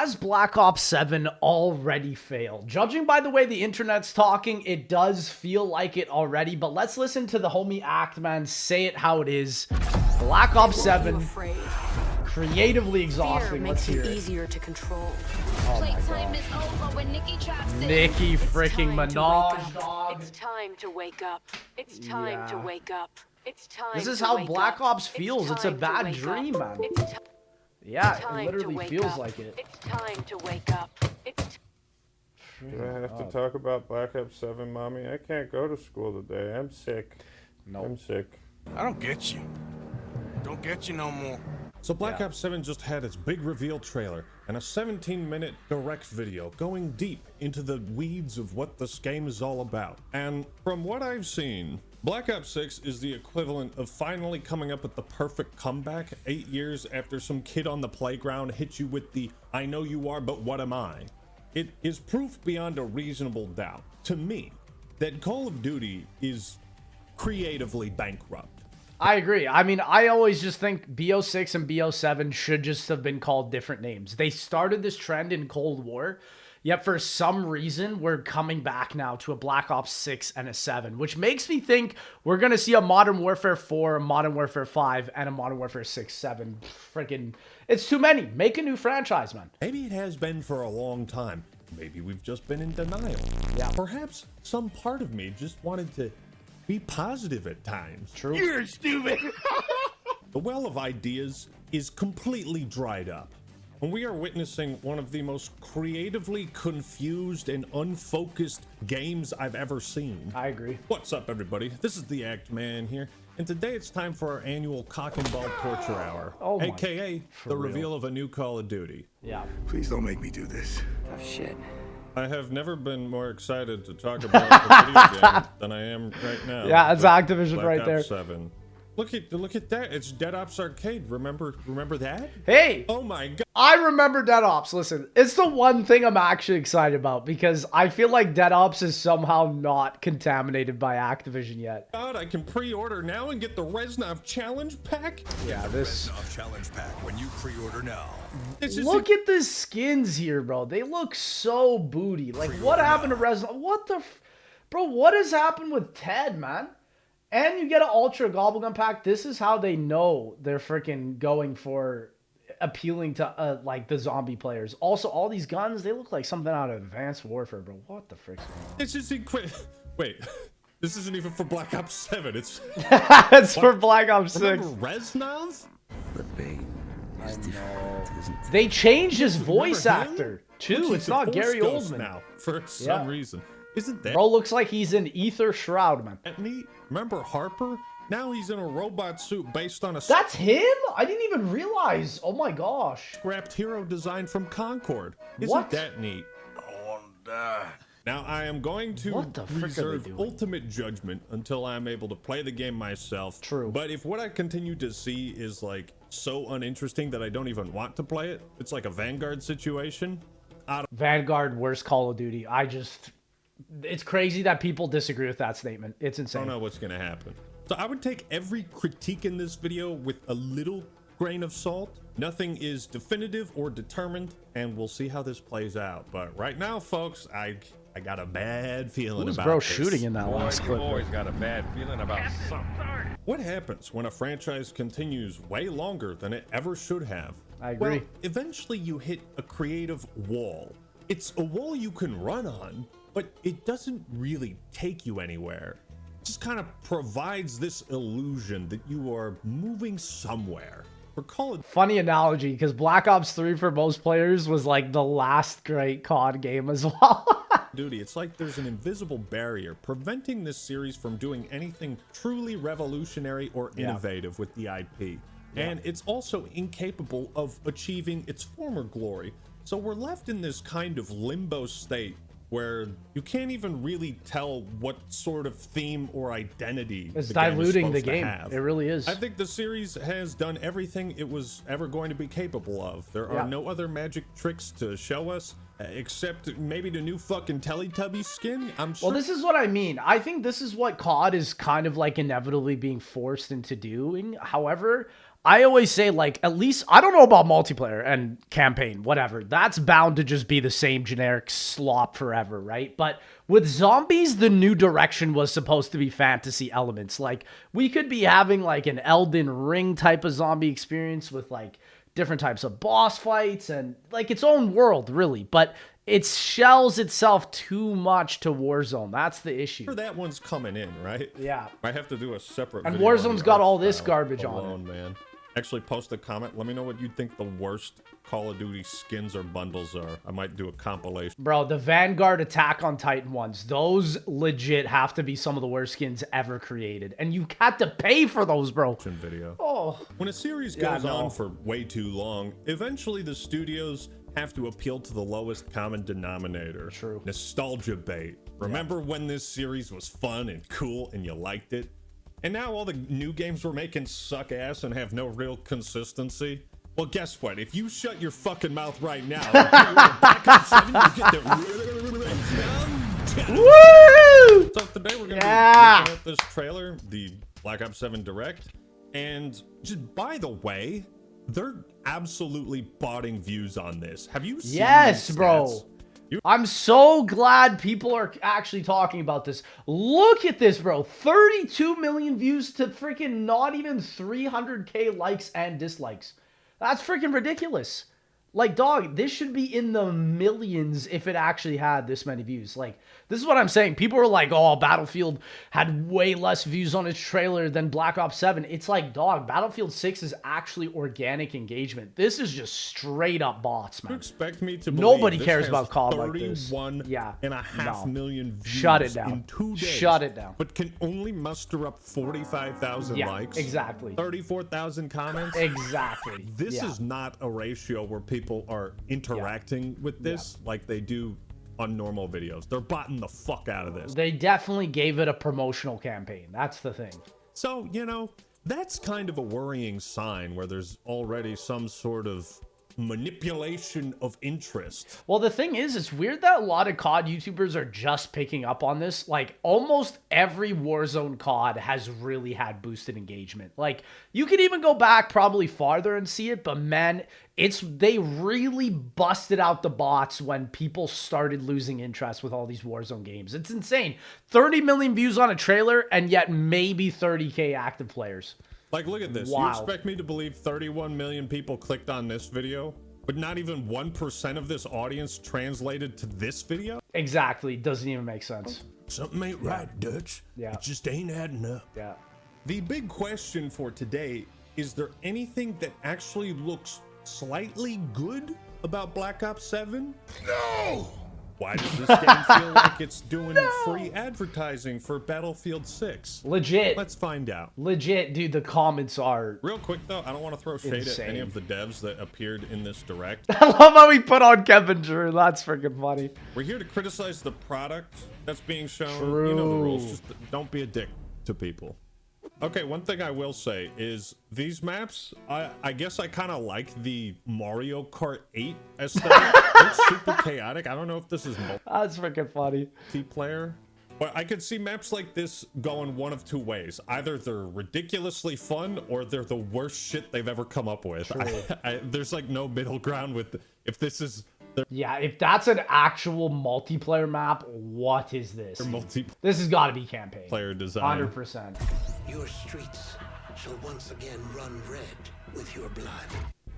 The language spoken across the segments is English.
has Black Ops 7 already failed? Judging by the way the internet's talking, it does feel like it already, but let's listen to the homie Actman say it how it is. Black Ops 7, creatively exhausting. Let's hear it. Easier to control. Oh my God. Nicki freaking Minaj, dog. It's time to wake up. It's time to wake up. It's time. This is how Black Ops feels. It's a bad dream, man. Yeah, it literally feels like it. It's time to wake up. Do I have to talk about Black Ops 7, Mommy? I can't go to school today. I'm sick. No. I'm sick. I don't get you. Don't get you no more. So Black Ops 7 just had its big reveal trailer and a 17-minute direct video going deep into the weeds of what this game is all about. And from what I've seen, Black Ops 6 is the equivalent of finally coming up with the perfect comeback 8 years after some kid on the playground hit you with the "I know you are, but what am I?" It is proof beyond a reasonable doubt, to me, that Call of Duty is creatively bankrupt. I agree. I mean, I always just think BO6 and BO7 should just have been called different names. They started this trend in Cold War, yet for some reason, we're coming back now to a Black Ops 6 and a 7, which makes me think we're going to see a Modern Warfare 4, a Modern Warfare 5, and a Modern Warfare 6, 7. Freaking, it's too many. Make a new franchise, man. Maybe it has been for a long time. Maybe we've just been in denial. Yeah. Perhaps some part of me just wanted to be positive at times. True. You're stupid. The well of ideas is completely dried up. And we are witnessing one of the most creatively confused and unfocused games I've ever seen. I agree. What's up, everybody? This is the Act Man here, and today it's time for our annual Cock and Ball Torture Hour, aka the reveal of a new Call of Duty. Yeah. Please don't make me do this. Oh shit. I have never been more excited to talk about a video game than I am right now. Yeah, it's Activision Black right Ops there. 7. Look at that. It's Dead Ops Arcade. Remember that? Hey. Oh my God. I remember Dead Ops. Listen, it's the one thing I'm actually excited about because I feel like Dead Ops is somehow not contaminated by Activision yet. God, I can pre-order now and get the Reznov Challenge Pack? Yeah, this... Reznov Challenge Pack when you pre-order now. Look at the skins here, bro. They look so booty. Like, what happened to Reznov? What the... Bro, what has happened with Ted, man? And you get an Ultra Gobblegum pack. This is how they know they're freaking going for appealing to like the zombie players. Also, all these guns, they look like something out of Advanced Warfare, bro. What the frick's going on? It's just wait, this isn't even for Black Ops 7. It's it's for Black Ops 6. Remember Reznov? The pain is different, isn't it? They changed his voice him? actor too. Look, it's he's a not Force Gary Ghost Oldman now for some reason. Isn't that Bro looks like he's in Ether Shroud, man. neat? Remember Harper? Now he's in a robot suit based on a That's him? I didn't even realize. Oh my gosh. scrapped hero design from Concord. Isn't What? that neat? I want to die. Now I am going to What the frick are they reserve doing? ultimate judgment until I'm able to play the game myself. True. But if what I continue to see is like so uninteresting that I don't even want to play it, it's like a Vanguard situation. Vanguard, worst Call of Duty. It's crazy that people disagree with that statement. It's I insane. don't know what's gonna happen. So I would take every critique in this video with a little grain of salt. Nothing is definitive or determined, and we'll see how this plays out. But right now, folks, I got a bad feeling Who's about bro this. shooting in that last clip? Always got a bad feeling about something. What happens when a franchise continues way longer than it ever should have? I agree. Well, eventually you hit a creative wall. It's a wall you can run on, but it doesn't really take you anywhere. It just kind of provides this illusion that you are moving somewhere. For Call of Funny analogy, because Black Ops 3 for most players was like the last great COD game as well. Duty, it's like there's an invisible barrier preventing this series from doing anything truly revolutionary or innovative with the IP. And it's also incapable of achieving its former glory. So we're left in this kind of limbo state where you can't even really tell what sort of theme or identity It's the game is diluting the supposed to game. have. It really is. I think the series has done everything it was ever going to be capable of. There are no other magic tricks to show us, except maybe the new fucking Teletubby skin. I'm sure. Well, this is what I mean. I think this is what COD is kind of like inevitably being forced into doing. However, I always say, like, at least, I don't know about multiplayer and campaign, whatever. That's bound to just be the same generic slop forever, right? But with zombies, the new direction was supposed to be fantasy elements. Like, we could be having, like, an Elden Ring type of zombie experience with, like, different types of boss fights and, like, its own world, really. But it shells itself too much to Warzone. That's the issue. That one's coming in, right? Yeah. I have to do a separate And video on Warzone's the got art all this style garbage on it. alone, man. Actually, post a comment. Let me know what you think the worst Call of Duty skins or bundles are. I might do a compilation. Bro, the Vanguard Attack on Titan ones, those legit have to be some of the worst skins ever created. And you had to pay for those, bro. Video. Oh. When a series Yeah, goes no. on for way too long, eventually the studios have to appeal to the lowest common denominator. True. Nostalgia bait. Remember when this series was fun and cool and you liked it? And now all the new games we're making suck ass and have no real consistency? Well, guess what? If you shut your fucking mouth right now, Black Ops 7, you get the... Woo! So today we're going to Yeah. be looking at this trailer, the Black Ops 7 Direct. And just by the way, they're absolutely botting views on this. Have you seen Yes, these bro. stats? I'm so glad people are actually talking about this. Look at this, bro. 32 million views to freaking not even 300K likes and dislikes. That's freaking ridiculous. Like, dog, this should be in the millions if it actually had this many views. Like, this is what I'm saying. People are like, oh, Battlefield had way less views on its trailer than Black Ops 7. It's like, dog, Battlefield 6 is actually organic engagement. This is just straight up bots, You man. expect me to believe Nobody this cares has about COD like this. 31 Yeah, and a half no. million views Shut it down. in 2 days. Shut it down. But can only muster up 45,000 Yeah, likes. exactly. 34,000 comments. Exactly. This Yeah. is not a ratio where people are interacting with this like they do on normal videos. They're botting the fuck out of this. They definitely gave it a promotional campaign. That's the thing. So, you know, that's kind of a worrying sign where there's already some sort of manipulation of interest. Well, the thing is, it's weird that a lot of COD YouTubers are just picking up on this. Like, almost every Warzone COD has really had boosted engagement. Like, you could even go back probably farther and see it, but man, they really busted out the bots when people started losing interest with all these Warzone games. It's insane. 30 million views on a trailer, and yet maybe 30K active players. Like, look at this. Wow. You expect me to believe 31 million people clicked on this video, but not even 1% of this audience translated to this video? Exactly. Doesn't even make sense. Something ain't right, Dutch. Yeah. It just ain't adding up. Yeah. The big question for today, is there anything that actually looks slightly good about Black Ops 7? No! Why does this game feel like it's doing free advertising for Battlefield 6? Legit. Let's find out. Legit, dude, the comments are... Real quick though, I don't want to throw shade Insane. at any of the devs that appeared in this direct. I love how he put on Kevin Drew. That's freaking funny. We're here to criticize the product that's being shown. You know the rules. Just don't be a dick to people. Okay, one thing I will say is these maps, I guess I kind of like the Mario Kart 8 aesthetic. It's super chaotic. I don't know if this is That's freaking funny. multiplayer, but I could see maps like this going one of two ways. Either they're ridiculously fun or they're the worst shit they've ever come up with. There's like no middle ground with if this is their Yeah, if that's an actual multiplayer map, what is this? multiplayer This has got to be campaign. design. 100%. Your streets shall once again run red with your blood.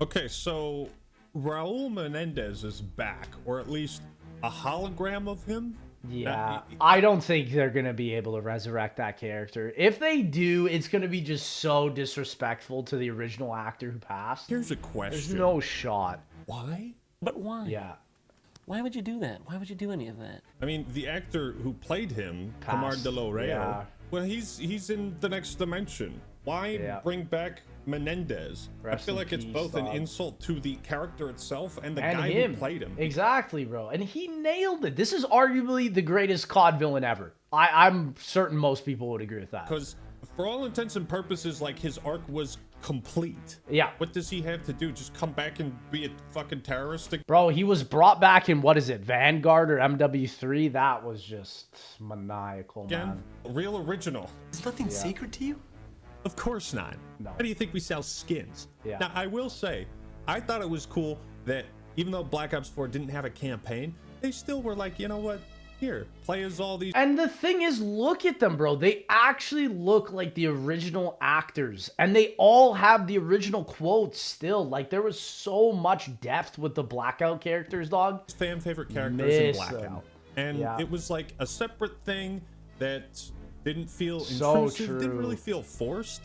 Okay, so Raul Menendez is back, or at least a hologram of him. Yeah, I don't think they're going to be able to resurrect that character. If they do, it's going to be just so disrespectful to the original actor who passed. Here's a question. There's no shot. Why? But why? Yeah. Why would you do that? Why would you do any of that? I mean, the actor who played him, Passed. Camar de Loreo, Yeah. well, he's in the next dimension. Why Yeah. bring back Menendez? Rest I feel in like it's peace, both an dog. insult to the character itself and the And guy him. who played him. Exactly, bro. And he nailed it. This is arguably the greatest COD villain ever. I'm certain most people would agree with that. Because for all intents and purposes, like, his arc was complete. Yeah. What does he have to do? Just come back and be a fucking terrorist? Bro, he was brought back in, what is it, Vanguard or MW3? That was just maniacal, Again, man. real original. Is nothing sacred to you? Of course not. No. How do you think we sell skins? Yeah. Now, I will say, I thought it was cool that even though Black Ops 4 didn't have a campaign, they still were like, you know what? Here, play as all these. And the thing is, look at them, bro. They actually look like the original actors. And they all have the original quotes still. Like, there was so much depth with the Blackout characters, dog. Fan favorite characters Miss in Blackout. them. And Yeah. it was like a separate thing that didn't feel So intrusive, didn't true. really feel forced.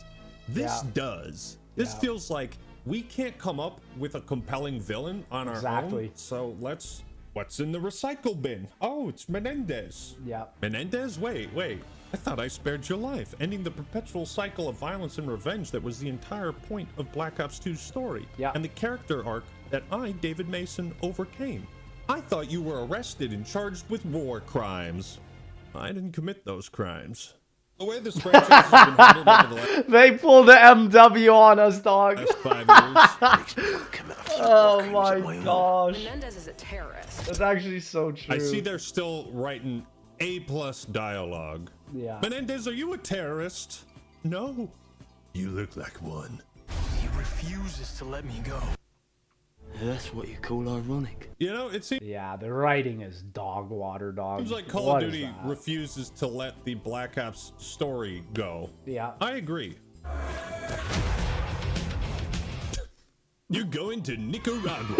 This Yeah. does. This Yeah. feels like we can't come up with a compelling villain on our Exactly. own. So let's. What's in the recycle bin? Oh, it's Menendez. Yeah. Menendez? Wait. I thought I spared your life, ending the perpetual cycle of violence and revenge that was the entire point of Black Ops 2's story. Yeah. And the character arc that I, David Mason, overcame. I thought you were arrested and charged with war crimes. I didn't commit those crimes. The way this franchise has been handled over the They pulled the MW on us, dog. last 5 years, Oh my gosh. Menendez is a terrorist. That's actually so true. I see they're still writing A+ dialogue. Yeah. Menendez, are you a terrorist? No. You look like one. He refuses to let me go. That's what you call ironic. You know, it seems Yeah, the writing is dog water, dog. like Call What of is Duty that? refuses to let the Black Ops story go. Yeah. I agree. You're going to Nicaragua.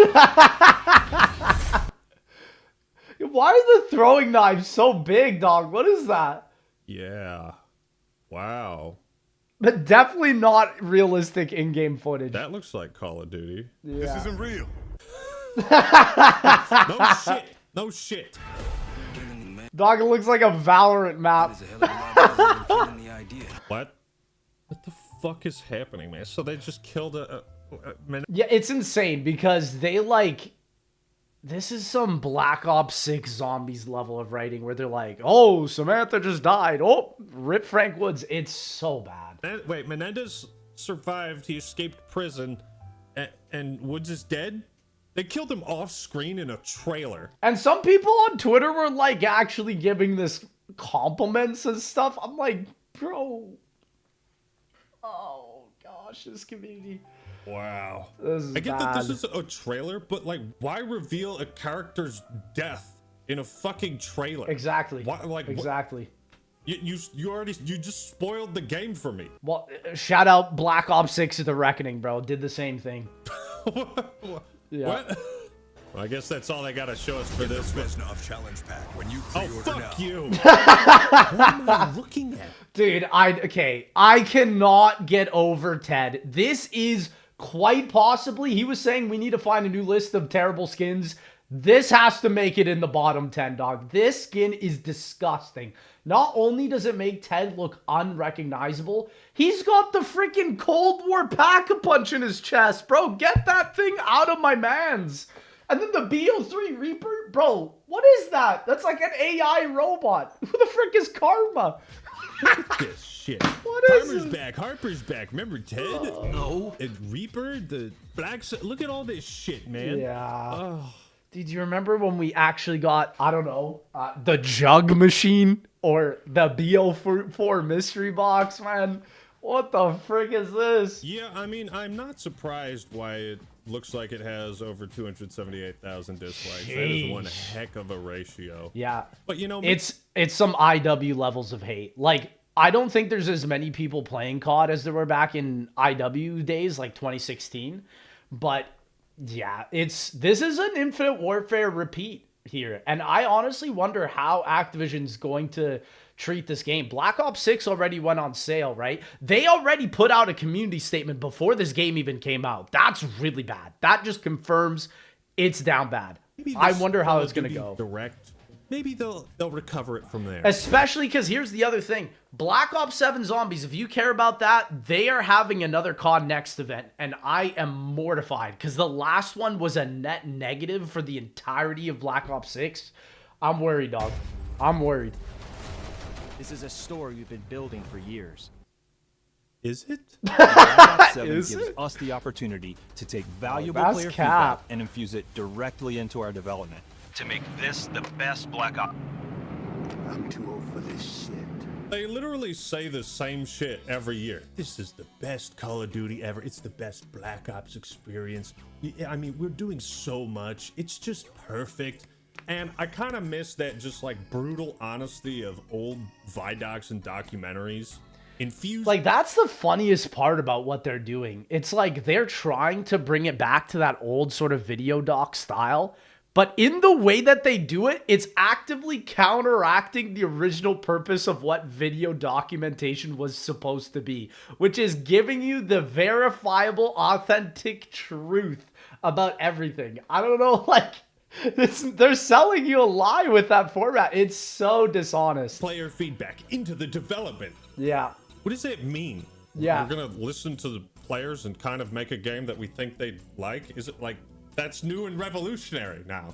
Why are the throwing knives so big, dog? What is that? Yeah. Wow. But definitely not realistic in-game footage. That looks like Call of Duty. This isn't real. No shit. No shit. Dog, it looks like a Valorant map. What? What the fuck is happening, man? So they just killed a Yeah, it's insane because they like... This is some Black Ops 6 zombies level of writing where they're like, oh, Samantha just died. Oh, rip Frank Woods. It's so bad. Wait, Menendez survived. He escaped prison, and Woods is dead? They killed him off screen in a trailer. And some people on Twitter were like actually giving this compliments and stuff. I'm like, bro. Oh, gosh, this community. Wow. This is I get bad. that this is a trailer, but like, why reveal a character's death in a fucking trailer? Exactly. Why, like, exactly. You just spoiled the game for me. Well, shout out Black Ops 6 to the Reckoning, bro. Did the same thing. Yeah. What? Well, I guess that's all they gotta show us for this. Challenge pack when you Oh, pre-order fuck now. you. What am I looking at? Dude, I cannot get over Ted. This is quite possibly, he was saying we need to find a new list of terrible skins. This has to make it in the bottom 10, dog. This skin is disgusting. Not only does it make Ted look unrecognizable, he's got the freaking Cold War pack-a-punch in his chest. Bro, get that thing out of my mans. And then the BO3 Reaper? Bro, what is that? That's like an AI robot. Who the frick is Karma? This shit. What is Harper's it? back. Harper's back. Remember Ted? No. And Reaper, the Black. Look at all this shit, man. Yeah. Oh. Did you remember when we actually got, I don't know, the Jug Machine or the BO4 mystery box, man? What the frick is this? Yeah, I mean, I'm not surprised why it looks like it has over 278,000 dislikes. That is one heck of a ratio. Yeah. But you know, It's some IW levels of hate. Like, I don't think there's as many people playing COD as there were back in IW days, like 2016. But yeah, this is an Infinite Warfare repeat here. And I honestly wonder how Activision's going to treat this game. Black Ops 6 already went on sale, right? They already put out a community statement before this game even came out. That's really bad. That just confirms it's down bad. I wonder how it's going to go. Direct. Maybe they'll recover it from there. Especially because here's the other thing. Black Ops 7 Zombies, if you care about that, they are having another COD Next event, and I am mortified because the last one was a net negative for the entirety of Black Ops 6. I'm worried, dog. I'm worried. This is a story we've been building for years. Is it? Black Ops 7 Is gives it? us the opportunity to take valuable that's player cap. feedback and infuse it directly into our development. To make this the best Black Ops. I'm too old for this shit. They literally say the same shit every year. This is the best Call of Duty ever. It's the best Black Ops experience. I mean, we're doing so much. It's just perfect. And I kind of miss that just like brutal honesty of old Vidocs and documentaries. Infused. Like, that's the funniest part about what they're doing. It's like they're trying to bring it back to that old sort of video doc style. But in the way that they do it, it's actively counteracting the original purpose of what video documentation was supposed to be, which is giving you the verifiable, authentic truth about everything. I don't know, like, they're selling you a lie with that format. It's so dishonest. Player feedback into the development. Yeah. What does it mean? Yeah. We're going to listen to the players and kind of make a game that we think they'd like? Is it like... That's new and revolutionary now.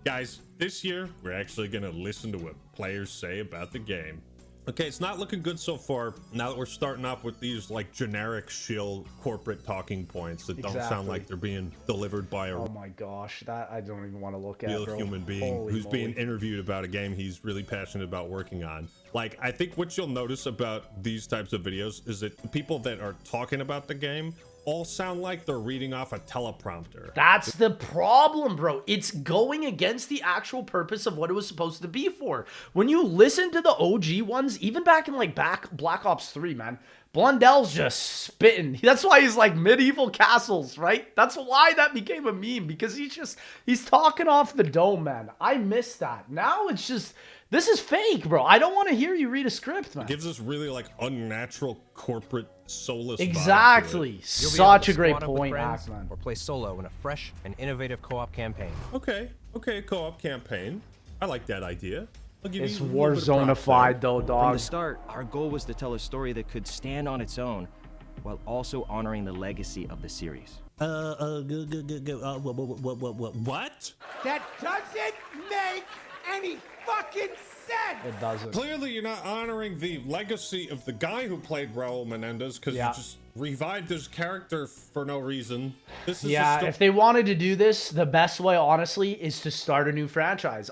Guys, this year, we're actually going to listen to what players say about the game. Okay, it's not looking good so far now that we're starting off with these like generic shill corporate talking points that don't sound like they're being delivered by a oh my gosh, that I don't even want to look at, real bro. human being who's being interviewed about a game he's really passionate about working on. Like, I think what you'll notice about these types of videos is that the people that are talking about the game all sound like they're reading off a teleprompter. That's the problem, bro. It's going against the actual purpose of what it was supposed to be for. When you listen to the OG ones, even back in like Black Ops 3, man, Blundell's just spitting. That's why he's like medieval castles, right? That's why that became a meme, because he's talking off the dome, man. I miss that. Now it's just, this is fake, bro. I don't want to hear you read a script, man. It gives us really like unnatural corporate soulless exactly. Such a great point, man. Or play solo in a fresh and innovative co-op campaign. Okay, co-op campaign. I like that idea. It's Warzone-ified though, dog. From the start, our goal was to tell a story that could stand on its own, while also honoring the legacy of the series. What? That doesn't make any fucking sense! It doesn't. Clearly, you're not honoring the legacy of the guy who played Raul Menendez because you just revived his character for no reason. This is if they wanted to do this, the best way, honestly, is to start a new franchise.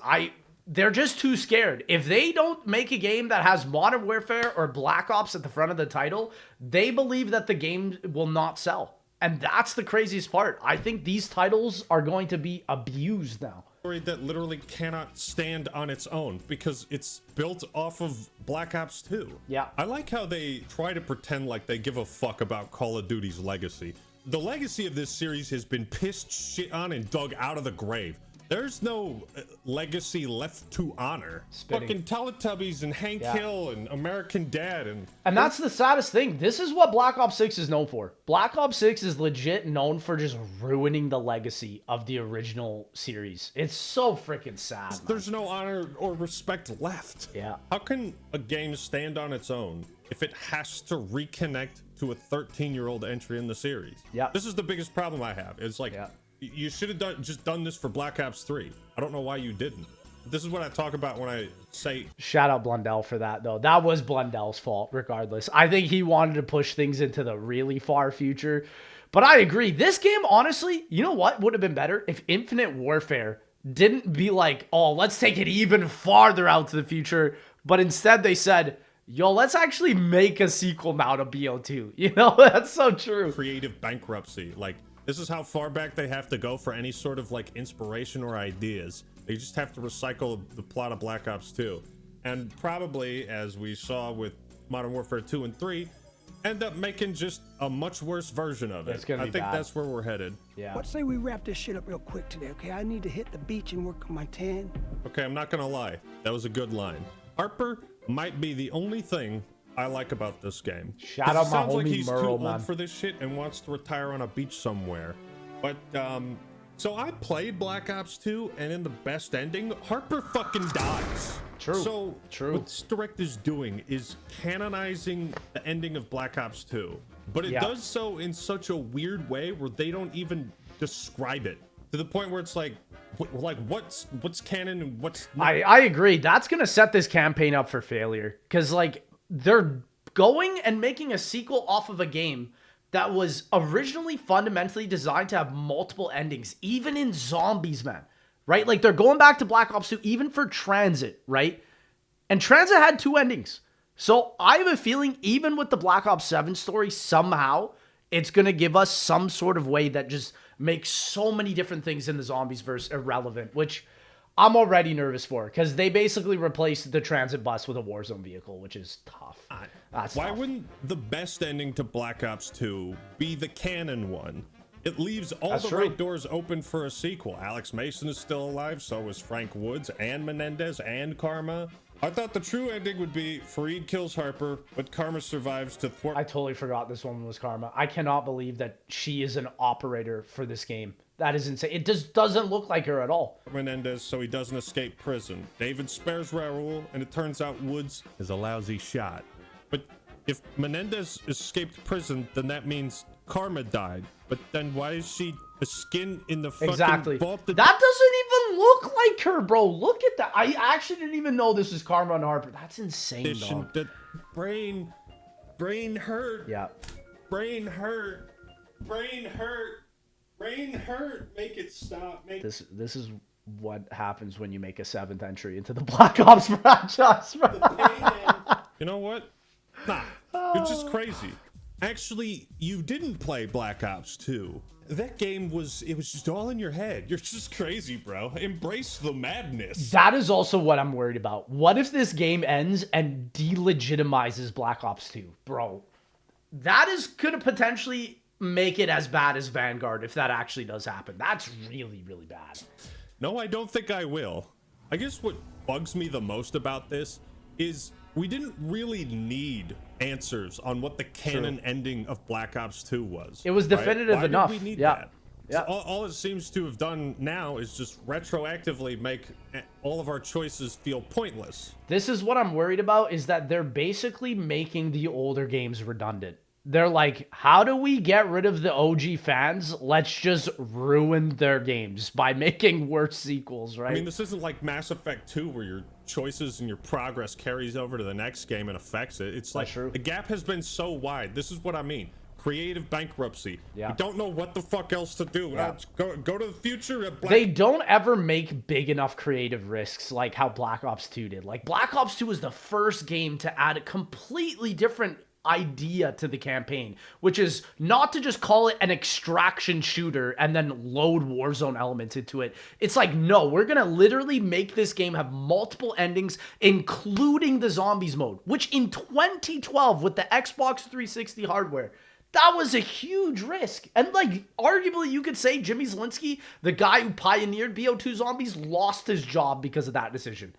They're just too scared. If they don't make a game that has Modern Warfare or Black Ops at the front of the title, they believe that the game will not sell. And that's the craziest part. I think these titles are going to be abused now. That literally cannot stand on its own because it's built off of Black Ops 2. Yeah. I like how they try to pretend like they give a fuck about Call of Duty's legacy. The legacy of this series has been pissed shit on and dug out of the grave. There's no legacy left to honor. Fucking Teletubbies and Hank Hill and American Dad and that's the saddest thing. This is what Black Ops 6 is known for. Black Ops 6 is legit known for just ruining the legacy of the original series. It's so freaking sad, man. There's no honor or respect left. Yeah. How can a game stand on its own if it has to reconnect to a 13-year-old entry in the series? Yeah. This is the biggest problem I have. It's like... You should have just done this for Black Ops 3. I don't know why you didn't. This is what I talk about when I say... Shout out Blundell for that, though. That was Blundell's fault, regardless. I think he wanted to push things into the really far future. But I agree. This game, honestly, you know what would have been better? If Infinite Warfare didn't be like, oh, let's take it even farther out to the future. But instead they said, yo, let's actually make a sequel now to BO2. You know, that's so true. Creative bankruptcy. Like... This is how far back they have to go for any sort of like inspiration or ideas. They just have to recycle the plot of Black Ops 2. And probably, as we saw with Modern Warfare 2 and 3, end up making just a much worse version of it. It's gonna be I think bad. that's where we're headed. Yeah. What say we wrap this shit up real quick today, okay? I need to hit the beach and work on my tan. Okay, I'm not gonna lie. That was a good line. Harper might be the only thing I like about this game. Shout out my sounds like homie he's Merle, too man. old for this shit and wants to retire on a beach somewhere. But, so I played Black Ops 2, and in the best ending, Harper fucking dies. True. So, True. what this director's doing is canonizing the ending of Black Ops 2. But it does so in such a weird way where they don't even describe it. To the point where it's like what's canon and what's not. I agree. That's going to set this campaign up for failure. Because, like, they're going and making a sequel off of a game that was originally fundamentally designed to have multiple endings, even in zombies, man. Right? Like, they're going back to Black Ops 2, even for Transit, right? And Transit had 2 endings. So I have a feeling even with the Black Ops 7 story, somehow it's going to give us some sort of way that just makes so many different things in the zombies verse irrelevant, which I'm already nervous for because they basically replaced the transit bus with a Warzone vehicle, which is tough. Why wouldn't the best ending to Black Ops 2 be the canon one? It leaves all the right doors open for a sequel. Alex Mason is still alive, so is Frank Woods and Menendez and Karma. I thought the true ending would be Fareed kills Harper, but Karma survives to thwart. I totally forgot this woman was Karma. I cannot believe that she is an operator for this game. That is insane. It just doesn't look like her at all. Menendez, so he doesn't escape prison. David spares Raul, and it turns out Woods is a lousy shot. But if Menendez escaped prison, then that means Karma died. But then why is she a skin in the fucking vault? That doesn't even look like her, bro. Look at that. I actually didn't even know this was Karma and Harper. That's insane, dog. The brain hurt. Yeah. Brain hurt. Brain hurt. Brain hurt. Make it stop. This is what happens when you make a 7th entry into the Black Ops franchise, bro. You know what? Nah, you're just crazy. Actually, you didn't play Black Ops 2. That game it was just all in your head. You're just crazy, bro. Embrace the madness. That is also what I'm worried about. What if this game ends and delegitimizes Black Ops 2? Bro, that is going to potentially make it as bad as Vanguard if that actually does happen. That's really, really bad. No, I don't think I will. I guess what bugs me the most about this is we didn't really need answers on what the canon ending of Black Ops 2 was. It was definitive enough. Did we need that? Yeah. So all it seems to have done now is just retroactively make all of our choices feel pointless. This is what I'm worried about, is that they're basically making the older games redundant. They're like, how do we get rid of the OG fans? Let's just ruin their games by making worse sequels, right? I mean, this isn't like Mass Effect 2 where your choices and your progress carries over to the next game and affects it. It's like the gap has been so wide. This is what I mean. Creative bankruptcy. Yeah. We don't know what the fuck else to do. Yeah. Go to the future. They don't ever make big enough creative risks like how Black Ops 2 did. Like, Black Ops 2 was the first game to add a completely different idea to the campaign, which is not to just call it an extraction shooter and then load Warzone elements into it. It's like, no, we're gonna literally make this game have multiple endings, including the zombies mode, which in 2012 with the Xbox 360 hardware, that was a huge risk. And like, arguably you could say Jimmy Zielinski, the guy who pioneered BO2 zombies, lost his job because of that decision.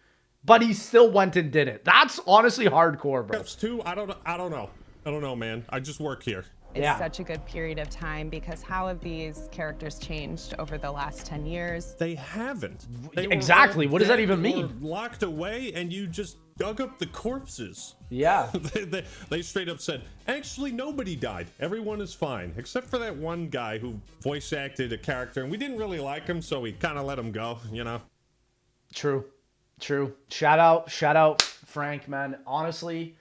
But he still went and did it. That's honestly hardcore, bro. That's too. I don't know, man. I just work here. It's such a good period of time because how have these characters changed over the last 10 years? They haven't. Exactly. What does that even mean? Locked away and you just dug up the corpses. Yeah. They straight up said, actually, nobody died. Everyone is fine. Except for that one guy who voice acted a character and we didn't really like him, so we kind of let him go, you know? True. Shout out Frank, man. Honestly,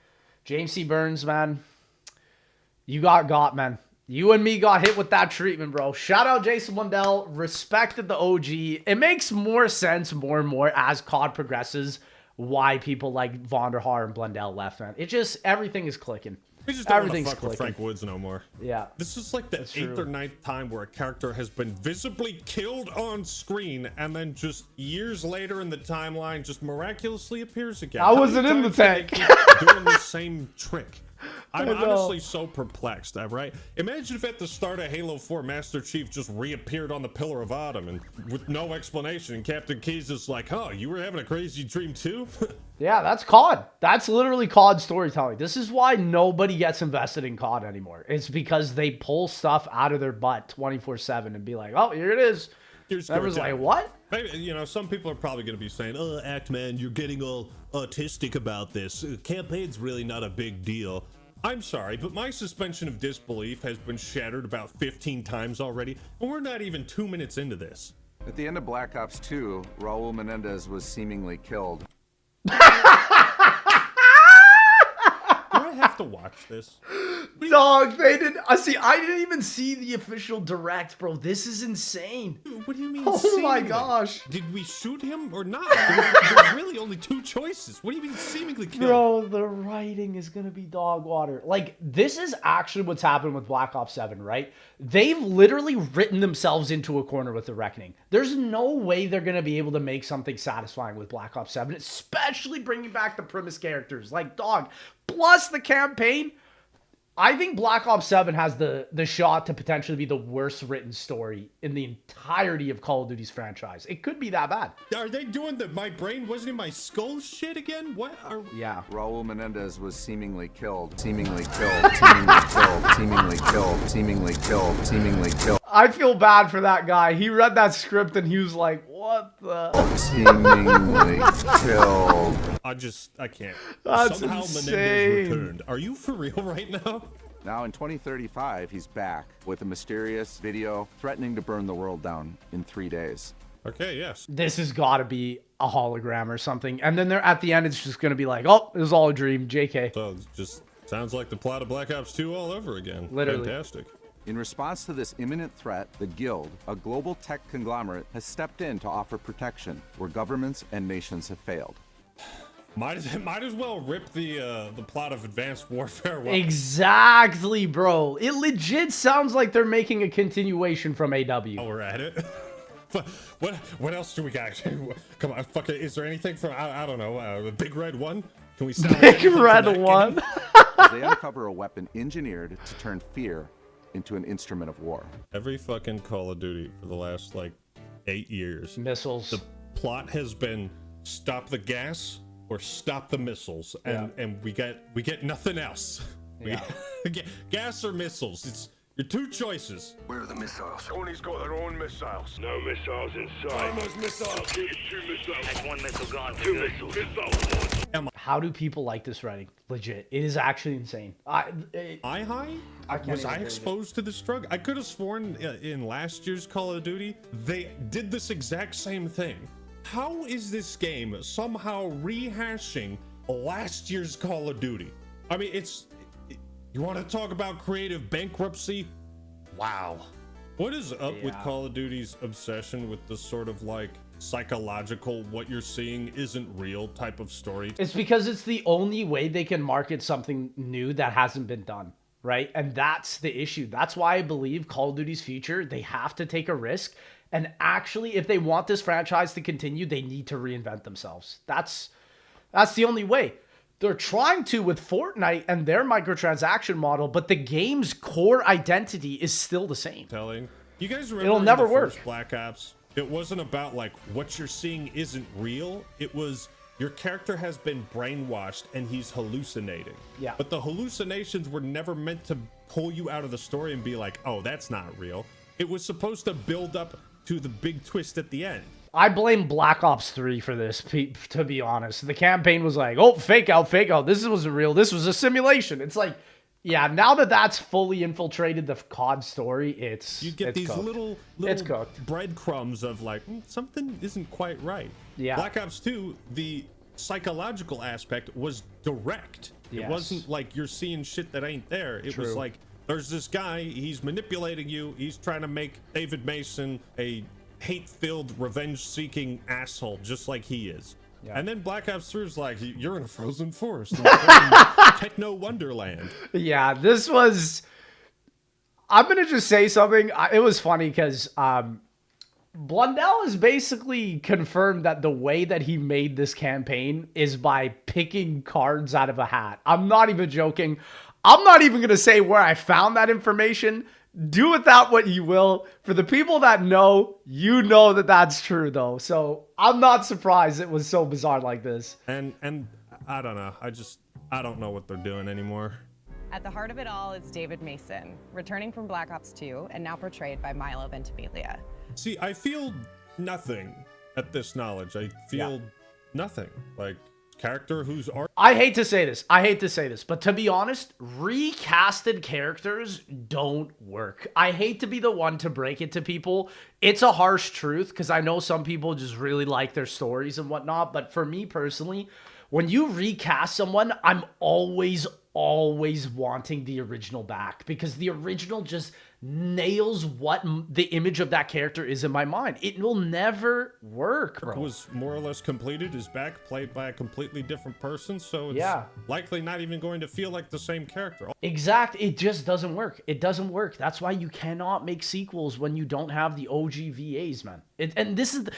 James C. Burns, man, you got, man. You and me got hit with that treatment, bro. Shout out Jason Mundell. Respected the OG. It makes more sense more and more as COD progresses why people like Vonderhaar and Blundell left, man. It just, everything is clicking. We just don't want to fuck with Frank Woods no more. Yeah. This is like the 8th or 9th time where a character has been visibly killed on screen and then just years later in the timeline just miraculously appears again. I wasn't in the tank. Doing the same trick. I'm honestly so perplexed, right? Imagine if at the start of Halo 4, Master Chief just reappeared on the Pillar of Autumn and with no explanation, and Captain Keyes is like, oh, you were having a crazy dream too? Yeah, that's COD. That's literally COD storytelling. This is why nobody gets invested in COD anymore. It's because they pull stuff out of their butt 24/7 and be like, oh, here it is. Everyone's like, what? Maybe, you know, some people are probably going to be saying, oh, Actman, you're getting all autistic about this. Campaign's really not a big deal. I'm sorry, but my suspension of disbelief has been shattered about 15 times already, and we're not even 2 minutes into this. At the end of Black Ops 2, Raul Menendez was seemingly killed. Do I have to watch this? Dog, they didn't. See, I didn't even see the official direct, bro. This is insane. What do you mean? Oh my seemingly? gosh. Did we shoot him or not? There's really only two choices. What do you mean seemingly killed? Bro, the writing is gonna be dog water. Like, this is actually what's happened with Black Ops 7, right? They've literally written themselves into a corner with the Reckoning. There's no way they're gonna be able to make something satisfying with Black Ops 7, especially bringing back the premise characters. Like, dog, plus the campaign. I think Black Ops 7 has the shot to potentially be the worst written story in the entirety of Call of Duty's franchise. It could be that bad. Are they doing the my brain wasn't in my skull shit again? What are Yeah. Raul Menendez was seemingly killed. Seemingly killed. Seemingly killed. Seemingly killed. Seemingly killed. Seemingly killed. I feel bad for that guy. He read that script and he was like, what the? Seemingly killed. I can't. That's Somehow insane. Menendez returned. Are you for real right now? Now in 2035, he's back with a mysterious video threatening to burn the world down in 3 days. Okay, yes. This has got to be a hologram or something. And then at the end, it's just going to be like, oh, it was all a dream, JK. So it just sounds like the plot of Black Ops 2 all over again. Literally. Fantastic. In response to this imminent threat, the Guild, a global tech conglomerate, has stepped in to offer protection where governments and nations have failed. Might as well rip the plot of Advanced Warfare. Exactly, bro. It legit sounds like they're making a continuation from AW. Oh, we're at it. What else do we got? Come on, fuck it. Is there anything from I don't know, the Big Red One? Can we stop? Big Red One. As they uncover a weapon engineered to turn fear into an instrument of war. Every fucking Call of Duty for the last 8 years, Missiles. the plot has been stop the gas or stop the missiles, and we get nothing else. Yeah. Gas or missiles. It's your two choices. Where are the missiles? Tony's got their own missiles. No missiles inside. Almost missiles. 2 missiles. Had 1 missile gone. 2 missiles. How do people like this writing? Legit. It is actually insane. Was I exposed to this drug? I could have sworn in last year's Call of Duty, they did this exact same thing. How is this game somehow rehashing last year's Call of Duty? I mean, you want to talk about creative bankruptcy? Wow. What is up with Call of Duty's obsession with this sort of psychological, what you're seeing isn't real type of story? It's because it's the only way they can market something new that hasn't been done, right? And that's the issue. That's why I believe Call of Duty's future, they have to take a risk. And actually, if they want this franchise to continue, they need to reinvent themselves. That's the only way. They're trying to with Fortnite and their microtransaction model, but the game's core identity is still the same. You guys remember it'll never in the work. First Black Ops? It wasn't about what you're seeing isn't real. It was your character has been brainwashed and he's hallucinating. Yeah. But the hallucinations were never meant to pull you out of the story and be like, oh, that's not real. It was supposed to build up to the big twist at the end. I blame Black Ops 3 for this, to be honest. The campaign was like, oh, fake out. This wasn't real. This was a simulation. It's like, yeah, now that that's fully infiltrated the COD story, you get these cooked. little it's cooked. breadcrumbs of something isn't quite right. Yeah. Black Ops 2, the psychological aspect was direct. Yes. It wasn't like you're seeing shit that ain't there. It was like, there's this guy, he's manipulating you, he's trying to make David Mason a hate-filled, revenge-seeking asshole, just like he is. Yeah. And then Black Ops 3 is like, you're in a frozen forest in techno wonderland. Yeah, this was... I'm going to just say something. It was funny because Blundell has basically confirmed that the way that he made this campaign is by picking cards out of a hat. I'm not even joking. I'm not even going to say where I found that information. Do with that what you will. For the people that know, you know that that's true, though. So I'm not surprised it was so bizarre like this. And I don't know. I don't know what they're doing anymore. At the heart of it all is David Mason, returning from Black Ops 2 and now portrayed by Milo Ventimiglia. See, I feel nothing at this knowledge. I feel nothing. Character who's I hate to say this, but to be honest, recasted characters don't work. I hate to be the one to break it to people. It's a harsh truth because I know some people just really like their stories and whatnot, but for me personally, when you recast someone, I'm always always wanting the original back because the original just nails what the image of that character is in my mind. It will never work, bro. Was more or less completed, is back played by a completely different person, so it's likely not even going to feel like the same character. Exact. It just doesn't work. It doesn't work. That's why you cannot make sequels when you don't have the OG VAs, man. And this is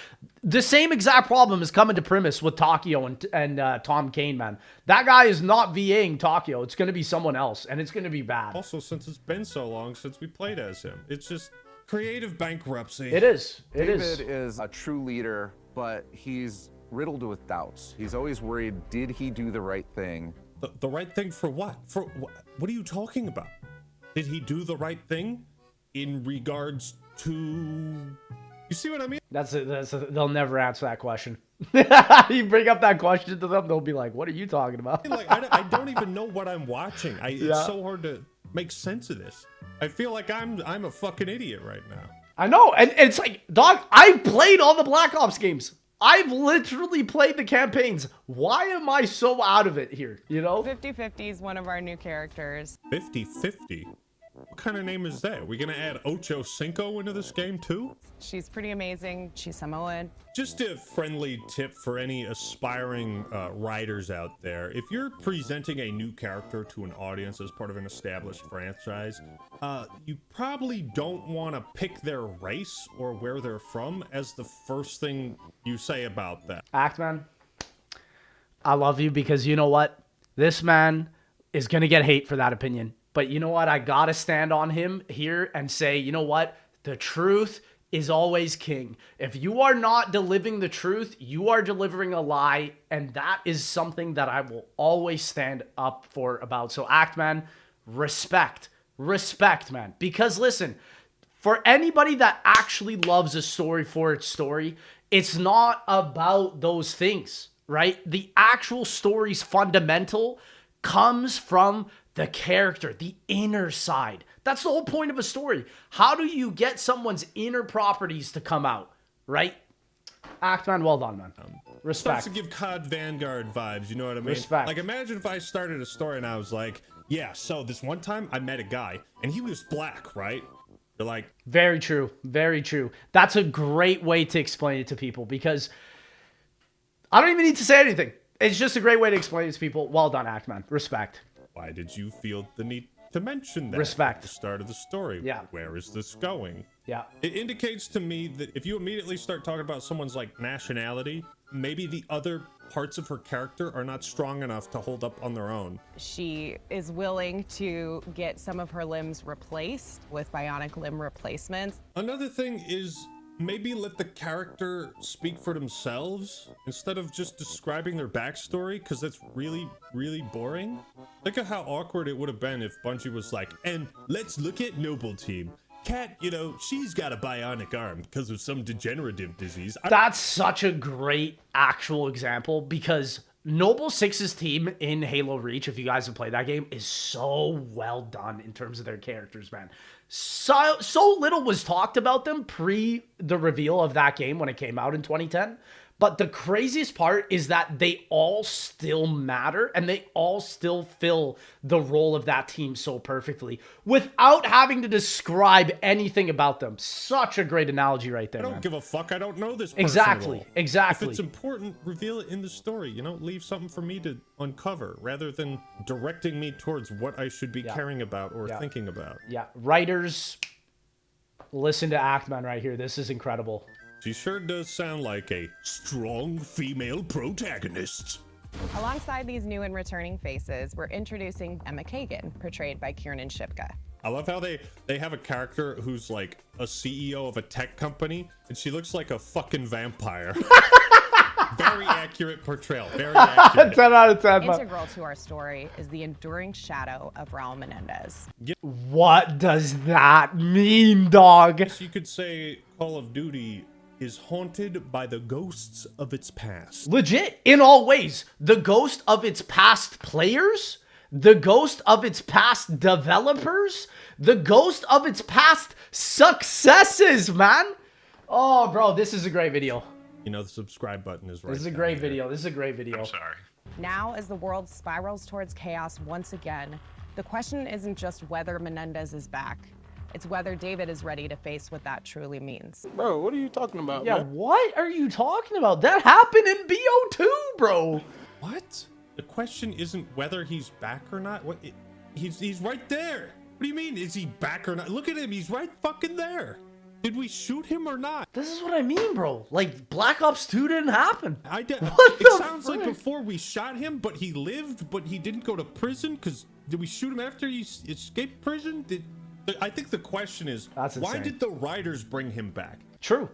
the same exact problem is coming to premise with Takio and Tom Kane, man. That guy is not VAing Takio. It's going to be someone else, and it's going to be bad. Also, since it's been so long since we played as him, it's just creative bankruptcy. It is. David is a true leader, but he's riddled with doubts. He's always worried, did he do the right thing? The right thing for what? For what are you talking about? Did he do the right thing in regards to... You see what I mean? They'll never answer that question. You bring up that question to them, they'll be like, what are you talking about? Like, I don't even know what I'm watching. It's so hard to make sense of this. I feel like I'm a fucking idiot right now. I know, and it's like, dog, I've played all the Black Ops games. I've literally played the campaigns. Why am I so out of it here, you know? 50-50 is one of our new characters. 50-50? What kind of name is that? Are we gonna add Ocho Cinco into this game too? She's pretty amazing. She's Samoan. Just a friendly tip for any aspiring writers out there. If you're presenting a new character to an audience as part of an established franchise, you probably don't want to pick their race or where they're from as the first thing you say about that. Actman, I love you because you know what? This man is gonna get hate for that opinion. But you know what? I gotta stand on him here and say, you know what? The truth is always king. If you are not delivering the truth, you are delivering a lie. And that is something that I will always stand up for about. So Actman, respect. Respect, man. Because listen, for anybody that actually loves a story for its story, it's not about those things, right? The actual story's fundamental comes from the character, the inner side. That's the whole point of a story. How do you get someone's inner properties to come out, right? Actman, well done, man. Respect. Starts to give COD Vanguard vibes, you know what I mean? Respect. Like, imagine if I started a story and I was like, yeah, so this one time I met a guy, and he was black, right? They're like... Very true. Very true. That's a great way to explain it to people, because I don't even need to say anything. It's just a great way to explain it to people. Well done, Actman. Respect. Why did you feel the need to mention that Respect. at the start of the story? Yeah. Where is this going? Yeah. It indicates to me that if you immediately start talking about someone's like nationality, maybe the other parts of her character are not strong enough to hold up on their own. She is willing to get some of her limbs replaced with bionic limb replacements. Another thing is maybe let the character speak for themselves instead of just describing their backstory, because that's really, really boring. Think of how awkward it would have been if Bungie was like, and let's look at Noble Team. Kat, you know, she's got a bionic arm because of some degenerative disease. That's such a great actual example, because Noble Six's team in Halo Reach, if you guys have played that game, is so well done in terms of their characters, man. So little was talked about them pre the reveal of that game when it came out in 2010. But the craziest part is that they all still matter and they all still fill the role of that team so perfectly without having to describe anything about them. Such a great analogy right there, I don't man. give a fuck. I don't know this person Exactly. at all. Exactly. If it's important, reveal it in the story. You know, leave something for me to uncover rather than directing me towards what I should be caring about or thinking about. Yeah. Writers, listen to Actman right here. This is incredible. She sure does sound like a strong female protagonist. Alongside these new and returning faces, we're introducing Emma Kagan, portrayed by Kiernan Shipka. I love how they have a character who's like a CEO of a tech company, and she looks like a fucking vampire. Very accurate portrayal. Very accurate. 10 out of 10. Integral to our story is the enduring shadow of Raul Menendez. What does that mean, dog? You could say Call of Duty is haunted by the ghosts of its past. Legit, in all ways. The ghost of its past players, the ghost of its past developers, the ghost of its past successes, man. Oh, bro, this is a great video. You know, the subscribe button is right. This is a great video. This is a great video. I'm sorry. Now, as the world spirals towards chaos once again, the question isn't just whether Menendez is back. It's whether David is ready to face what that truly means. Bro, what are you talking about, Yeah, man? what are you talking about? That happened in BO2, bro. What? The question isn't whether he's back or not. What? He's right there. What do you mean? Is he back or not? Look at him. He's right fucking there. Did we shoot him or not? This is what I mean, bro. Like, Black Ops 2 didn't happen. It sounds like before we shot him, but he lived, but he didn't go to prison. Because did we shoot him after he escaped prison? I think the question is, why did the writers bring him back? True.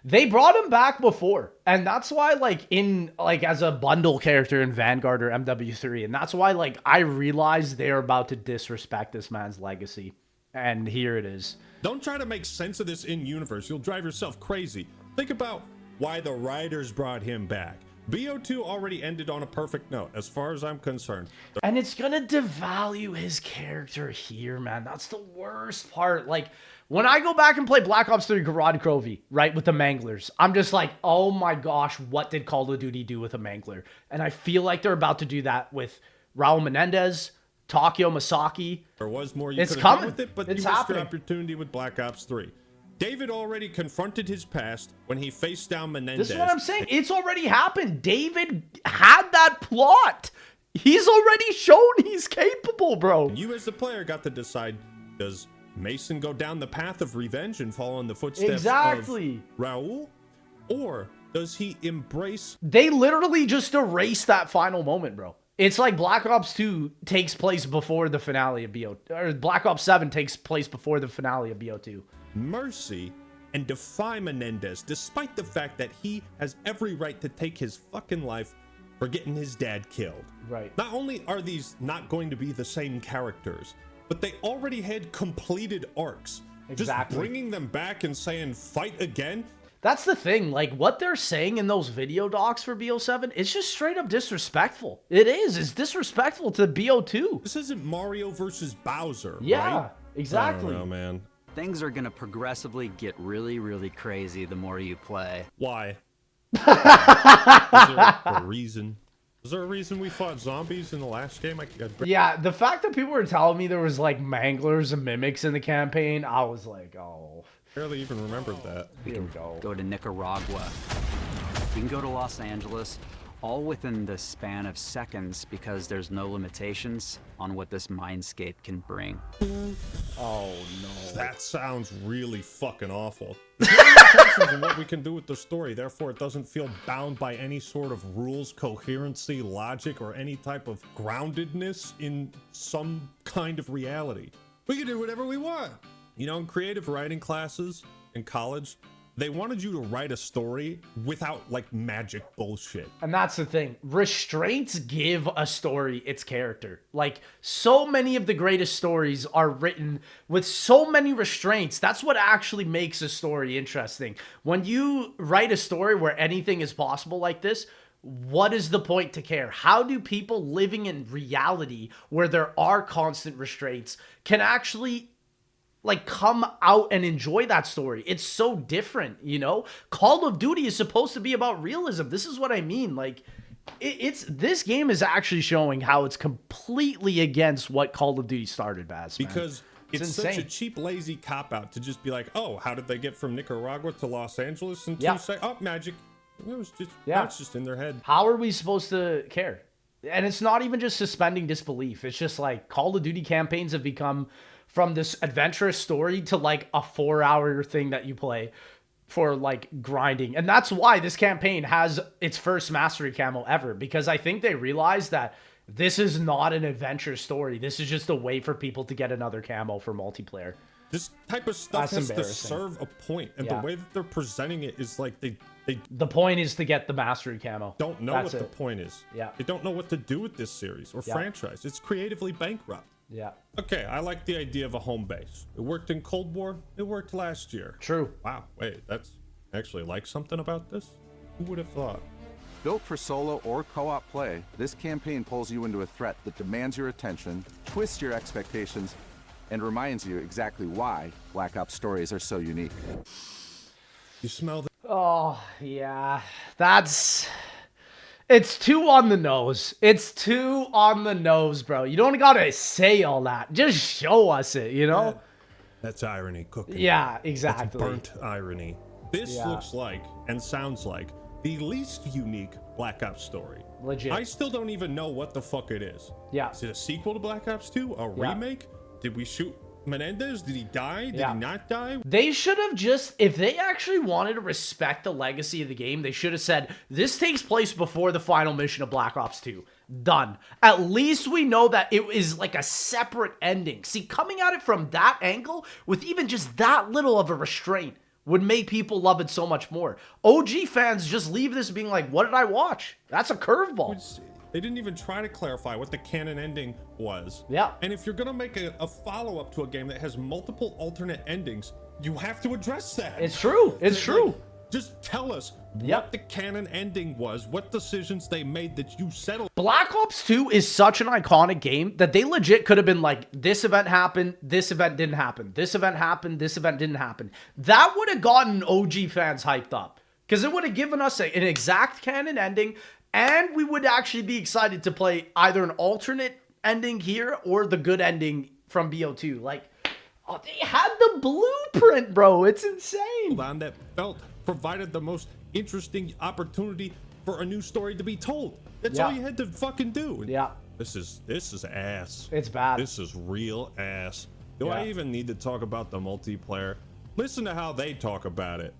They brought him back before, and that's why, like, as a bundle character in Vanguard or MW3, and that's why, like, I realized they're about to disrespect this man's legacy, and here it is. Don't try to make sense of this in universe. You'll drive yourself crazy. Think about why the writers brought him back. BO2 already ended on a perfect note, as far as I'm concerned. And it's gonna devalue his character here, man. That's the worst part. Like, when I go back and play Black Ops 3 Garad Crovey, right, with the Manglers, I'm just like, oh my gosh, what did Call of Duty do with a Mangler? And I feel like they're about to do that with Raul Menendez, Takeo Masaki. There was more you could have done with it, but you missed your opportunity with Black Ops 3. David already confronted his past when he faced down Menendez. This is what I'm saying. It's already happened. David had that plot. He's already shown he's capable, bro. You as the player got to decide, does Mason go down the path of revenge and follow in the footsteps of Raul? Or does he embrace... They literally just erased that final moment, bro. It's like Black Ops 2 takes place before the finale of BO... Or Black Ops 7 takes place before the finale of BO2. Mercy and defy Menendez, despite the fact that he has every right to take his fucking life for getting his dad killed. Right. Not only are these not going to be the same characters, but they already had completed arcs. Exactly. Just bringing them back and saying, fight again? That's the thing. Like, what they're saying in those video docs for BO7, it's just straight up disrespectful. It is. It's disrespectful to BO2. This isn't Mario versus Bowser, yeah, right? Exactly. I don't know, man. Things are gonna progressively get really, really crazy the more you play. Why? Is there a reason? Is there a reason we fought zombies in the last game? Yeah, the fact that people were telling me there was like manglers and mimics in the campaign, I was like, oh. Barely even remembered that. We can go to Nicaragua. We can go to Los Angeles, all within the span of seconds because there's no limitations on what this mindscape can bring. Oh no. That sounds really fucking awful. There's no limitations in what we can do with the story, therefore it doesn't feel bound by any sort of rules, coherency, logic, or any type of groundedness in some kind of reality. We can do whatever we want. You know, in creative writing classes in college, they wanted you to write a story without, like, magic bullshit. And that's the thing. Restraints give a story its character. Like, so many of the greatest stories are written with so many restraints. That's what actually makes a story interesting. When you write a story where anything is possible like this, what is the point to care? How do people living in reality where there are constant restraints can actually... like, come out and enjoy that story? It's so different, you know? Call of Duty is supposed to be about realism. This is what I mean. Like, this game is actually showing how it's completely against what Call of Duty started as, man. Because it's such a cheap, lazy cop-out to just be like, oh, how did they get from Nicaragua to Los Angeles in 2 seconds? Oh, magic. It was just, it's just in their head. How are we supposed to care? And it's not even just suspending disbelief. It's just like Call of Duty campaigns have become... from this adventurous story to like a 4-hour thing that you play for like grinding. And that's why this campaign has its first mastery camo ever, because I think they realized that this is not an adventure story. This is just a way for people to get another camo for multiplayer. This type of stuff has to serve a point, and the way that they're presenting it is like the point is to get the mastery camo. Don't know what the point is. Yeah. They don't know what to do with this series or franchise. It's creatively bankrupt. Yeah. Okay, I like the idea of a home base. It worked in Cold War. It worked last year. True. Wow, wait, that's actually like something about this? Who would have thought? Built for solo or co-op play, this campaign pulls you into a threat that demands your attention, twists your expectations, and reminds you exactly why Black Ops stories are so unique. You smell that? Oh, yeah. That's... It's too on the nose. It's too on the nose, bro. You don't gotta say all that. Just show us it, you know? That's irony cooking. Yeah, exactly. That's burnt irony. This looks like and sounds like the least unique Black Ops story. Legit. I still don't even know what the fuck it is. Yeah. Is it a sequel to Black Ops 2? A remake? Did we shoot Menendez? Did he die? Did he not die? They should have just, if they actually wanted to respect the legacy of the game, they should have said, this takes place before the final mission of Black Ops 2. Done. At least we know that it is like a separate ending. See, coming at it from that angle, with even just that little of a restraint, would make people love it so much more. OG fans just leave this being like, what did I watch? That's a curveball. They didn't even try to clarify what the canon ending was. Yeah. And if you're gonna make a follow-up to a game that has multiple alternate endings, you have to address that. It's true. It's true. Just tell us what the canon ending was, what decisions they made that you settled. Black Ops 2 is such an iconic game that they legit could have been like, this event happened, this event didn't happen, this event happened, this event didn't happen. That would have gotten OG fans hyped up because it would have given us an exact canon ending, and we would actually be excited to play either an alternate ending here or the good ending from BO2. Like, oh, they had the blueprint, bro. It's insane. On that felt provided the most interesting opportunity for a new story to be told. That's all you had to fucking do. Yeah. This is ass. It's bad. This is real ass. Do I even need to talk about the multiplayer? Listen to how they talk about it.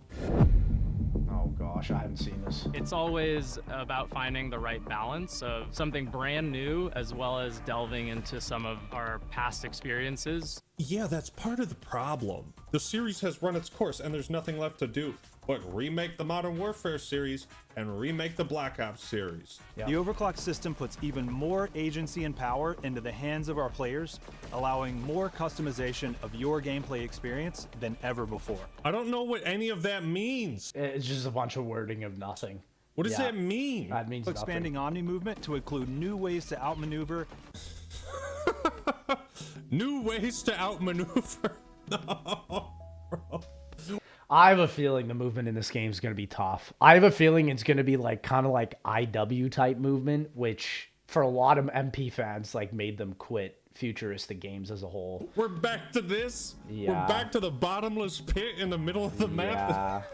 Oh gosh, I haven't seen this. It's always about finding the right balance of something brand new as well as delving into some of our past experiences. Yeah, that's part of the problem. The series has run its course and there's nothing left to do but remake the Modern Warfare series and remake the Black Ops series. The overclock system puts even more agency and power into the hands of our players, allowing more customization of your gameplay experience than ever before. I don't know what any of that means. It's just a bunch of wording of nothing. What does that mean? That means expanding Omni movement to include new ways to outmaneuver. New ways to outmaneuver. No, bro. I have a feeling the movement in this game is going to be tough. I have a feeling it's going to be like kind of like IW type movement, which for a lot of MP fans like made them quit futuristic games as a whole. We're back to this. Yeah. We're back to the bottomless pit in the middle of the map.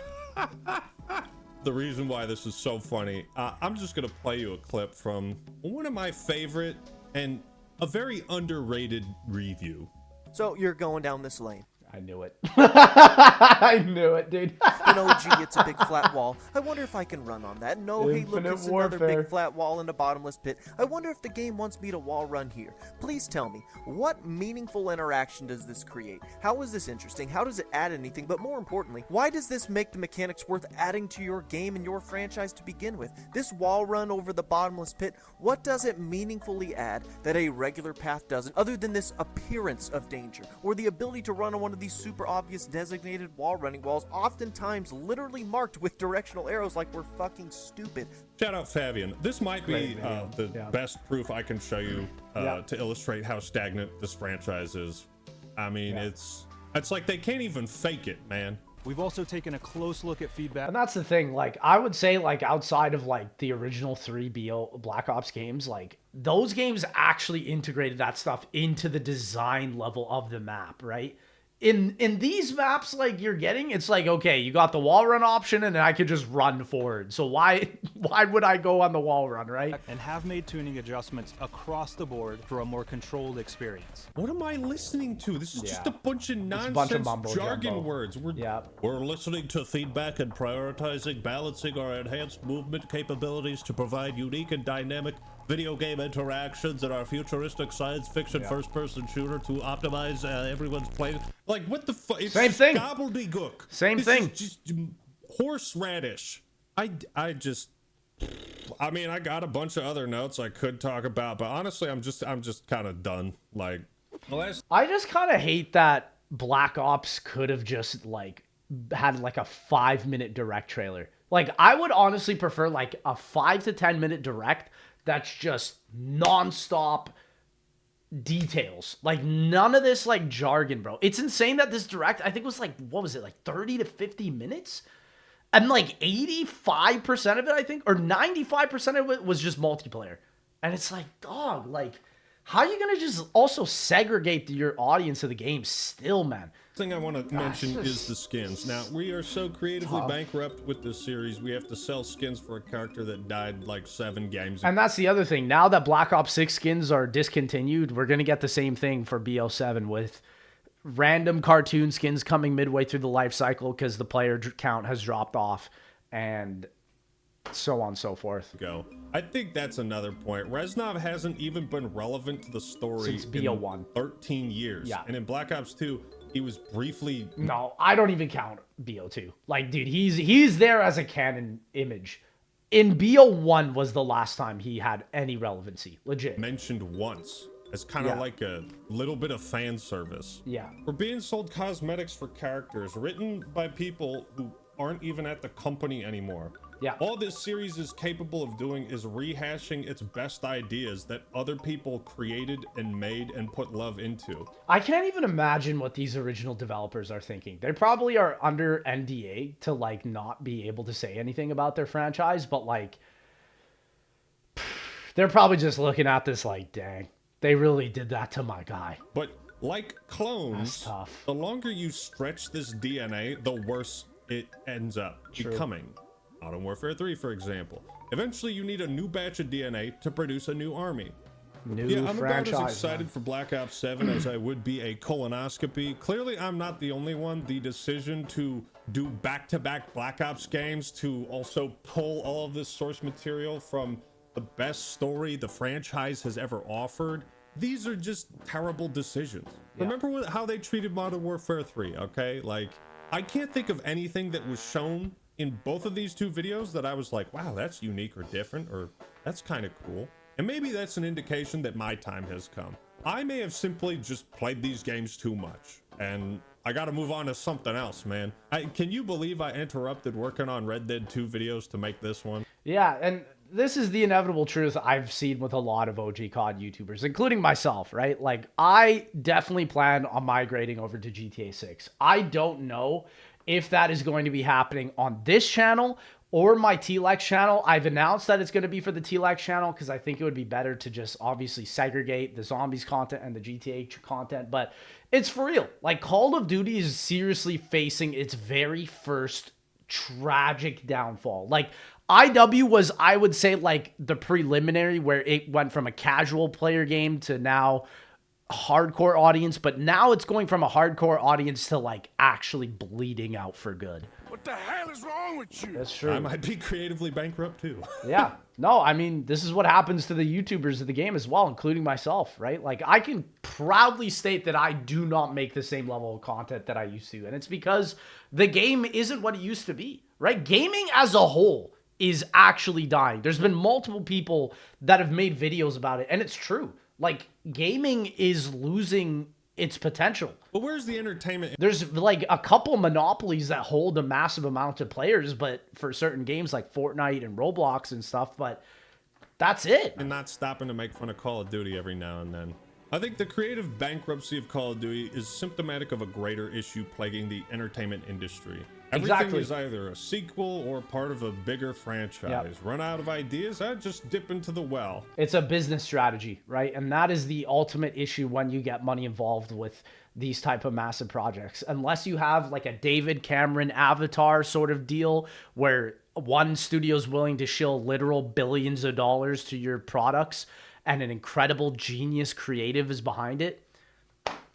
The reason why this is so funny, I'm just going to play you a clip from one of my favorite and a very underrated review. So you're going down this lane. I knew it. I knew it, dude. You know, gee, it's a big flat wall. I wonder if I can run on that. No, hey, look, it's another big flat wall in a bottomless pit. I wonder if the game wants me to wall run here. Please tell me, what meaningful interaction does this create? How is this interesting? How does it add anything? But more importantly, why does this make the mechanics worth adding to your game and your franchise to begin with? This wall run over the bottomless pit, what does it meaningfully add that a regular path doesn't, other than this appearance of danger, or the ability to run on one of these super obvious designated wall running walls, oftentimes literally marked with directional arrows like we're fucking stupid. Shout out Fabian. This might be the best proof I can show you to illustrate how stagnant this franchise is. I mean, it's like they can't even fake it, man. We've also taken a close look at feedback. And that's the thing, like, I would say, like, outside of, like, the original 3 Black Ops games, like, those games actually integrated that stuff into the design level of the map, right? In these maps, like, you're getting, it's like, okay, you got the wall run option, and then I could just run forward. So why would I go on the wall run, right? And have made tuning adjustments across the board for a more controlled experience. What am I listening to? This is just a bunch of nonsense jargon words. We're listening to feedback and prioritizing, balancing our enhanced movement capabilities to provide unique and dynamic video game interactions in our futuristic science fiction first-person shooter to optimize everyone's play. Like, what the fuck? Same thing. Gobbledygook. Same thing. Is just horseradish. I mean, I got a bunch of other notes I could talk about, but honestly, I'm just kind of done. Like, I just kind of hate that Black Ops could have just like had like a 5-minute direct trailer. Like, I would honestly prefer like a 5 to 10 minute direct that's just non-stop details. Like, none of this like jargon, bro. It's insane that this direct, I think, was like, what was it, like 30 to 50 minutes? And like 85% of it, I think, or 95% of it was just multiplayer. And it's like, dog, like, how are you going to just also segregate your audience of the game still, man? Thing I want to mention is the skins. Now, we are so creatively bankrupt with this series, we have to sell skins for a character that died like 7 games ago. And that's the other thing. Now that Black Ops 6 skins are discontinued, we're going to get the same thing for BO7 with random cartoon skins coming midway through the life cycle because the player count has dropped off and so on and so forth. I think that's another point. Reznov hasn't even been relevant to the story since BO1. 13 years. Yeah. And in Black Ops 2, he was briefly... No, I don't even count BO2. Like, dude, he's there as a canon image. In BO1 was the last time he had any relevancy. Legit. Mentioned once. It's kind of like a little bit of fan service. Yeah. We're being sold cosmetics for characters written by people who aren't even at the company anymore. Yeah. All this series is capable of doing is rehashing its best ideas that other people created and made and put love into. I can't even imagine what these original developers are thinking. They probably are under NDA to like not be able to say anything about their franchise, but like they're probably just looking at this like, dang, they really did that to my guy. But like clones, the longer you stretch this DNA, the worse it ends up becoming. Modern Warfare 3, for example. Eventually, you need a new batch of DNA to produce a new army. I'm about as excited for Black Ops 7 as I would be a colonoscopy. Clearly, I'm not the only one. The decision to do back-to-back Black Ops games to also pull all of this source material from the best story the franchise has ever offered. These are just terrible decisions. Remember how they treated Modern Warfare 3, okay? Like, I can't think of anything that was shown in both of these 2 videos that I was like, wow, that's unique or different, or that's kind of cool. And maybe that's an indication that my time has come. I may have simply just played these games too much, and I gotta move on to something else, man. Can you believe I interrupted working on Red Dead 2 videos to make this one? Yeah, and this is the inevitable truth I've seen with a lot of OG COD YouTubers, including myself, right? Like, I definitely plan on migrating over to GTA 6. I don't know if that is going to be happening on this channel or my TLEX channel. I've announced that it's going to be for the TLEX channel because I think it would be better to just obviously segregate the zombies content and the GTA content, but it's for real. Like, Call of Duty is seriously facing its very first tragic downfall. Like, IW was, I would say, like the preliminary where it went from a casual player game to now hardcore audience, but now it's going from a hardcore audience to like actually bleeding out for good. What the hell is wrong with you? That's true. I might be creatively bankrupt too. Yeah. No, I mean, this is what happens to the YouTubers of the game as well, including myself, right? Like, I can proudly state that I do not make the same level of content that I used to, and it's because the game isn't what it used to be, right? Gaming as a whole is actually dying. There's been multiple people that have made videos about it, and it's true. Like, gaming is losing its potential. But where's the entertainment? There's like a couple monopolies that hold a massive amount of players, but for certain games like Fortnite and Roblox and stuff, but that's it. And not stopping to make fun of Call of Duty every now and then. I think the creative bankruptcy of Call of Duty is symptomatic of a greater issue plaguing the entertainment industry. Everything is either a sequel or part of a bigger franchise. Run out of ideas, just dip into the well. It's a business strategy, right? And that is the ultimate issue when you get money involved with these type of massive projects. Unless you have like a David Cameron Avatar sort of deal where one studio is willing to shill literal billions of dollars to your products and an incredible genius creative is behind it,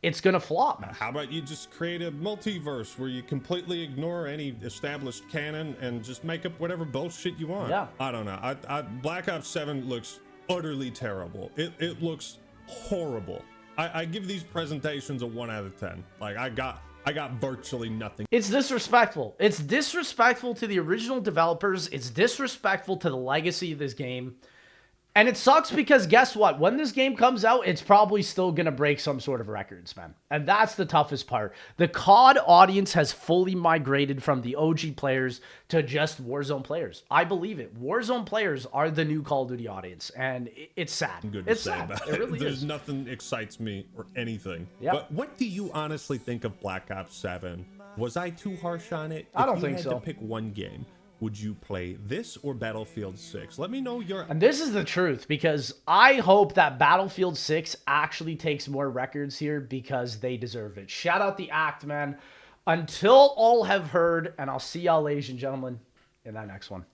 it's gonna flop. How about you just create a multiverse where you completely ignore any established canon and just make up whatever bullshit you want? Yeah. I don't know. Black Ops 7 looks utterly terrible. It looks horrible. I give these presentations a 1 out of 10. Like, I got virtually nothing. It's disrespectful. It's disrespectful to the original developers. It's disrespectful to the legacy of this game. And it sucks because guess what? When this game comes out, it's probably still going to break some sort of records, man. And that's the toughest part. The COD audience has fully migrated from the OG players to just Warzone players. I believe it. Warzone players are the new Call of Duty audience. And it's sad. Good it's to say sad. about it really There's is. nothing excites me or anything. Yeah. But what do you honestly think of Black Ops 7? Was I too harsh on it? I don't if you think had so. to pick one game, would you play this or Battlefield 6? Let me know your... And this is the truth, because I hope that Battlefield 6 actually takes more records here because they deserve it. Shout out the Act, man. Until all have heard, and I'll see y'all, ladies and gentlemen, in that next one.